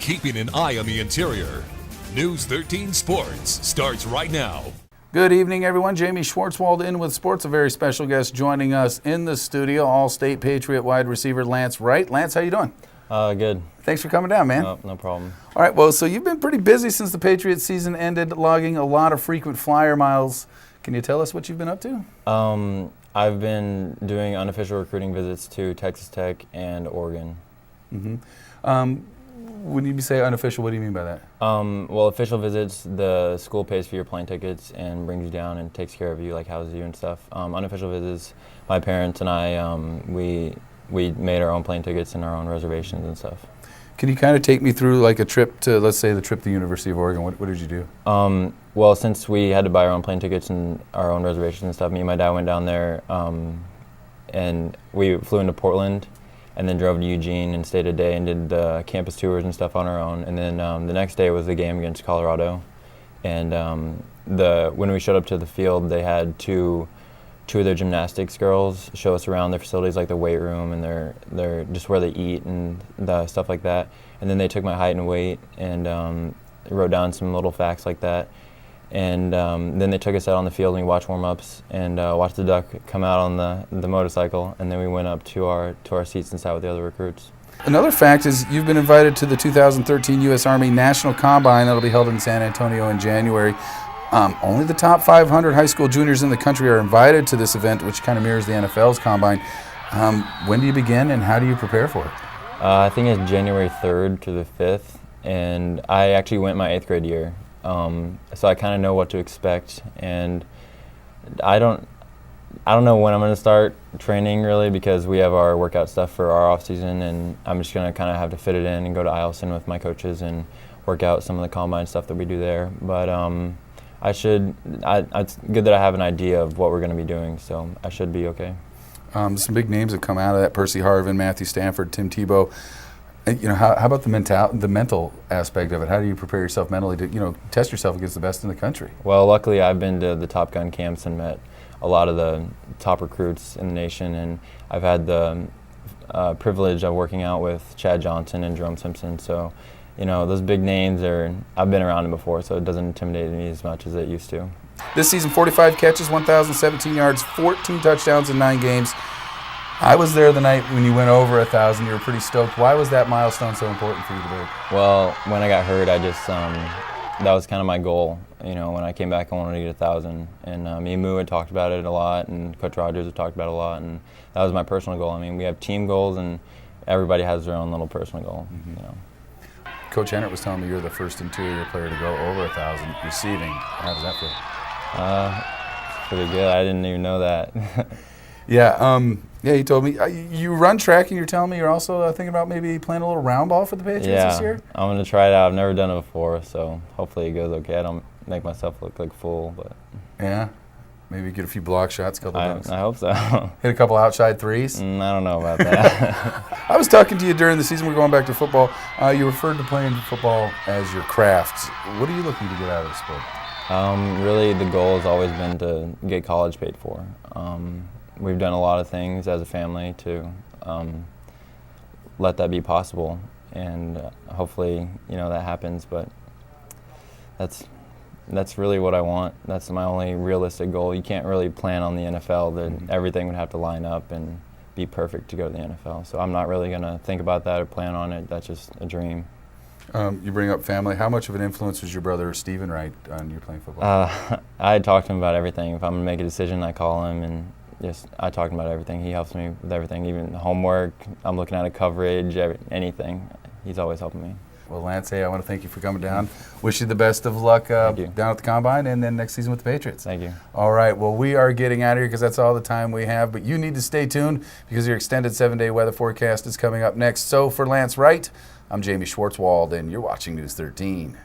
keeping an eye on the interior. News 13 Sports starts right now. Good evening, everyone. Jamie Schwartzwald in with sports. A very special guest joining us in the studio, All-State Patriot wide receiver Lance Wright. Lance, how you doing? Good. Thanks for coming down, man. No problem. All right, well, so you've been pretty busy since the Patriot season ended, logging a lot of frequent flyer miles. Can you tell us what you've been up to? I've been doing unofficial recruiting visits to Texas Tech and Oregon. Mm-hmm. When you say unofficial, what do you mean by that? Well, official visits, the school pays for your plane tickets and brings you down and takes care of you, like houses you and stuff. Unofficial visits, my parents and I, we made our own plane tickets and our own reservations and stuff. Can you kind of take me through like a trip to, let's say, the trip to the University of Oregon? What did you do? Well, since we had to buy our own plane tickets and our own reservations and stuff, me and my dad went down there and we flew into Portland and then drove to Eugene and stayed a day and did the campus tours and stuff on our own. And then the next day was the game against Colorado. And when we showed up to the field, they had two of their gymnastics girls show us around their facilities, like the weight room and their just where they eat and the stuff like that. And then they took my height and weight and wrote down some little facts like that. And then they took us out on the field and we watched warm-ups and watched the duck come out on the motorcycle. And then we went up to our seats and sat with the other recruits. Another fact is you've been invited to the 2013 U.S. Army National Combine that'll be held in San Antonio in January. Only the top 500 high school juniors in the country are invited to this event, which kind of mirrors the NFL's Combine. When do you begin and how do you prepare for it? I think it's January 3rd to the 5th, and I actually went my 8th grade year. So I kind of know what to expect, and I don't know when I'm going to start training really, because we have our workout stuff for our off season, and I'm just going to kind of have to fit it in and go to Eielson with my coaches and work out some of the combine stuff that we do there. But it's good that I have an idea of what we're going to be doing, so I should be okay. Some big names have come out of that: Percy Harvin, Matthew Stanford, Tim Tebow. You know, how about the mental aspect of it? How do you prepare yourself mentally to, test yourself against the best in the country? Well, luckily I've been to the Top Gun camps and met a lot of the top recruits in the nation, and I've had the privilege of working out with Chad Johnson and Jerome Simpson. So, those big names I've been around them before, so it doesn't intimidate me as much as it used to. This season, 45 catches, 1,017 yards, 14 touchdowns in 9 games. I was there the night when you went over 1,000. You were pretty stoked. Why was that milestone so important for you to break? Well, when I got hurt, I just that was kind of my goal. When I came back, I wanted to get 1,000, and me and Moo had talked about it a lot, and Coach Rogers had talked about it a lot, and that was my personal goal. I mean, we have team goals, and everybody has their own little personal goal. Mm-hmm. Coach Hennert was telling me you're the first interior player to go over 1,000 receiving. How does that feel? Pretty good. I didn't even know that. Yeah, he told me. You run track, and you're telling me you're also thinking about maybe playing a little round ball for the Patriots this year? Yeah, I'm going to try it out. I've never done it before, so hopefully it goes okay. I don't make myself look like a fool, but... Yeah? Maybe get a few block shots, a couple dunks. I hope so. Hit a couple outside threes? I don't know about that. I was talking to you during the season. We're going back to football. You referred to playing football as your craft. What are you looking to get out of the sport? Really, the goal has always been to get college paid for. We've done a lot of things as a family to let that be possible, and hopefully, that happens. But that's really what I want. That's my only realistic goal. You can't really plan on the NFL. That everything would have to line up and be perfect to go to the NFL. So I'm not really going to think about that or plan on it. That's just a dream. You bring up family. How much of an influence was your brother Stephen Wright on you playing football? I talk to him about everything. If I'm going to make a decision, I call him, and I talk to him about everything. He helps me with everything, even homework. I'm looking at a coverage, anything. He's always helping me. Well, Lance, I want to thank you for coming down. Wish you the best of luck down at the Combine and then next season with the Patriots. Thank you. All right. Well, we are getting out of here because that's all the time we have. But you need to stay tuned because your extended 7-day weather forecast is coming up next. So for Lance Wright, I'm Jamie Schwartzwald, and you're watching News 13.